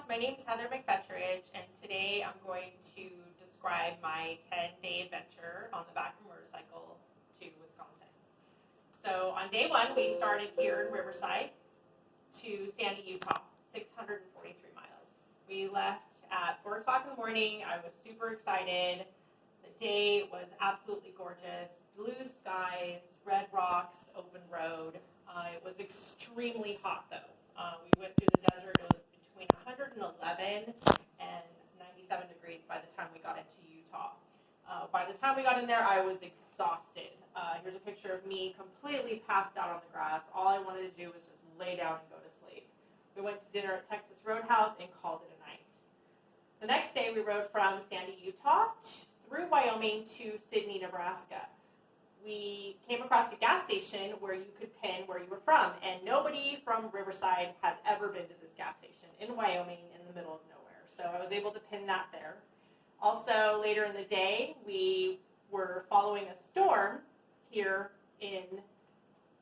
My name is Heather McFetridge, and today I'm going to describe my 10-day adventure on the back of a motorcycle to Wisconsin. So on day one, we started here in Riverside to Sandy, Utah, 643 miles. We left at 4 o'clock in the morning. I was super excited. The day was absolutely gorgeous. Blue skies, red rocks, open road. It was extremely hot, though. We went through the desert. It was between 111 and 97 degrees by the time we got into Utah. By the time we got in there, I was exhausted. Here's a picture of me completely passed out on the grass. All I wanted to do was just lay down and go to sleep. We went to dinner at Texas Roadhouse and called it a night. The next day, we rode from Sandy, Utah, through Wyoming to Sidney, Nebraska. We came across a gas station where you could pin where you were from, and nobody from Riverside has ever been to this gas station in Wyoming in the middle of nowhere. So I was able to pin that there. Also, later in the day, we were following a storm here in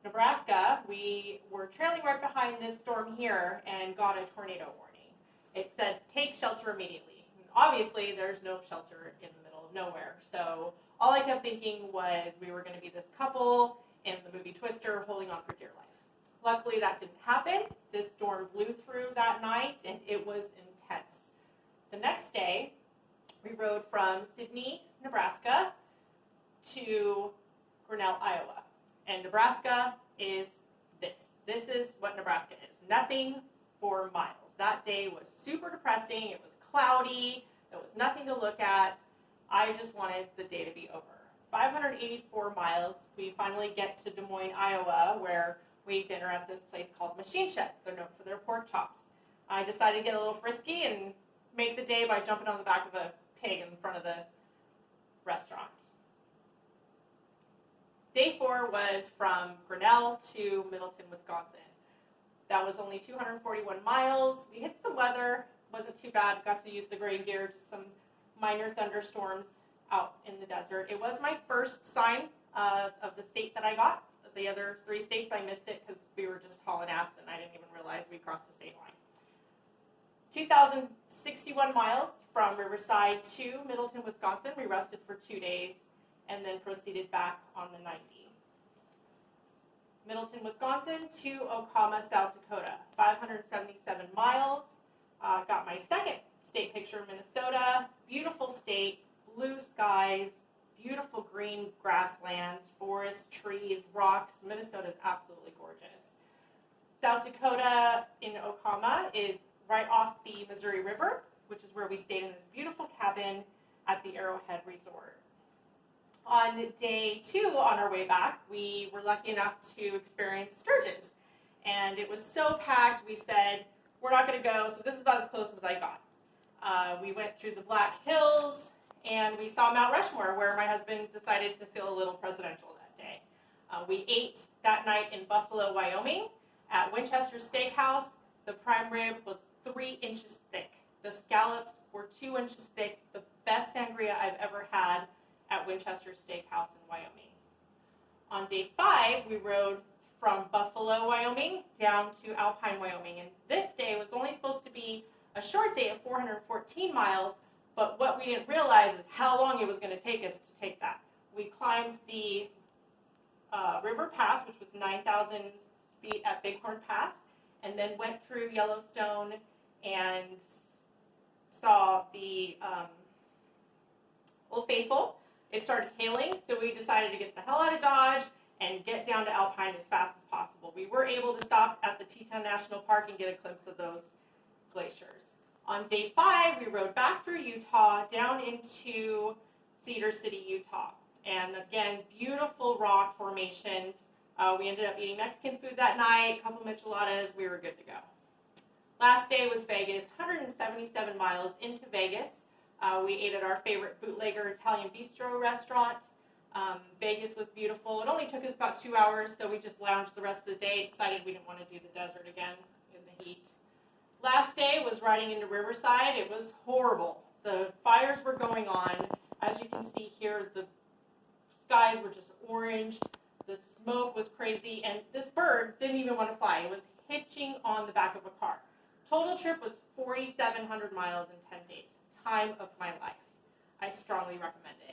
Nebraska. We were trailing right behind this storm here and got a tornado warning. It said, take shelter immediately. And obviously, there's no shelter in the middle of nowhere. So all I kept thinking was we were going to be this couple in the movie Twister holding on for dear life. Luckily, that didn't happen. This storm blew through that night, and it was intense. The next day, we rode from Sidney, Nebraska, to Grinnell, Iowa. And Nebraska is this. This is what Nebraska is. Nothing for miles. That day was super depressing. It was cloudy. There was nothing to look at. I just wanted the day to be over. 584 miles, we finally get to Des Moines, Iowa, where we eat dinner at this place called Machine Shed. They're known for their pork chops. I decided to get a little frisky and make the day by jumping on the back of a pig in front of the restaurant. Day 4 was from Grinnell to Middleton, Wisconsin. That was only 241 miles. We hit some weather, wasn't too bad. Got to use the grain gear, just some minor thunderstorms out in the desert. It was my first sign of the state that I got. The other 3 states, I missed it because we were just hauling ass and I didn't even realize we crossed the state line. 2,061 miles from Riverside to Middleton, Wisconsin. We rested for 2 days and then proceeded back on the 90. Middleton, Wisconsin to Okama, South Dakota. 577 miles. Got my second state picture of Minnesota. Beautiful state, blue skies, beautiful green grasslands, forests, trees, rocks. Minnesota is absolutely gorgeous. South Dakota in Okama is right off the Missouri River, which is where we stayed in this beautiful cabin at the Arrowhead Resort. On day 2, on our way back, we were lucky enough to experience sturgeons. And it was so packed, we said, we're not going to go, so this is about as close as I got. We went through the Black Hills, and we saw Mount Rushmore, where my husband decided to feel a little presidential that day. We ate that night in Buffalo, Wyoming, at Winchester Steakhouse. The prime rib was 3 inches thick. The scallops were 2 inches thick. The best sangria I've ever had at Winchester Steakhouse in Wyoming. On day 5, we rode from Buffalo, Wyoming, down to Alpine, Wyoming. And this day was only supposed to be a short day of 414 miles, but what we didn't realize is how long it was going to take us to take that. We climbed the River Pass, which was 9,000 feet at Bighorn Pass, and then went through Yellowstone and saw the Old Faithful. It started hailing, so we decided to get the hell out of Dodge and get down to Alpine as fast as possible. We were able to stop at the Teton National Park and get a glimpse of those glaciers. On day 5, we rode back through Utah down into Cedar City, Utah. And again, beautiful rock formations. We ended up eating Mexican food that night, a couple micheladas, we were good to go. Last day was Vegas, 177 miles into Vegas. We ate at our favorite bootlegger Italian bistro restaurant. Vegas was beautiful. It only took us about 2 hours, so we just lounged the rest of the day, decided we didn't want to do the desert again in the heat. Last day was riding into Riverside. It was horrible. The fires were going on. As you can see here, the skies were just orange. The smoke was crazy, and this bird didn't even want to fly. It was hitching on the back of a car. Total trip was 4,700 miles in 10 days. Time of my life. I strongly recommend it.